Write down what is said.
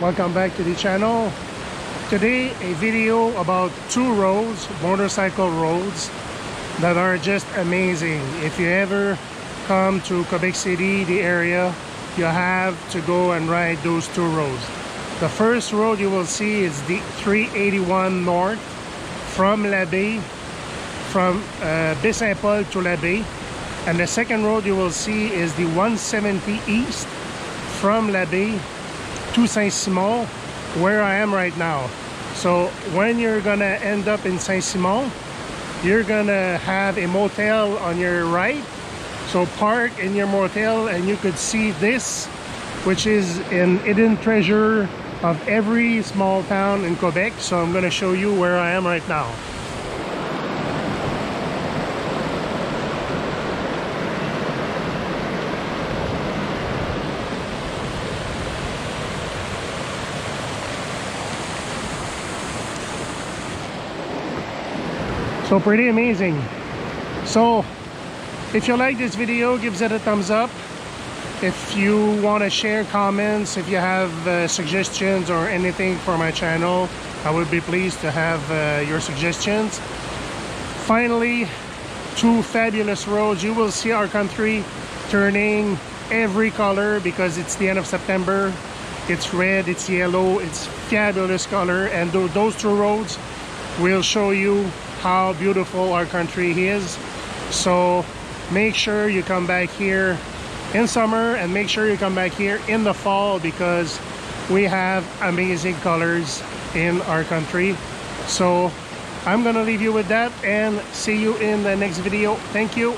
welcome back to the channel. Today a video about two roads, motorcycle roads, that are just amazing. If you ever come to Québec City, the area, you have to go and ride those two roads. The first road you will see is the 381 North from La Baie, from Baie Saint-Paul to La Baie. And the second road you will see is the 170 East from La Baie to Saint-Simon, where I am right now. So when you're gonna end up in Saint-Simon, you're gonna have a motel on your right. So park in your motel and you could see this, which is an hidden treasure of every small town in Quebec. So I'm gonna show you where I am right now. So pretty amazing. So if you like this video, give it a thumbs up. If you want to share comments, if you have suggestions or anything for my channel, I would be pleased to have your suggestions. Finally, two fabulous roads. You will see our country turning every color because it's the end of September. It's red, it's yellow, it's fabulous color, and those two roads will show you how beautiful our country is. So make sure you come back here in summer and make sure you come back here in the fall, because we have amazing colors in our country. So I'm gonna leave you with that and see you in the next video. Thank you.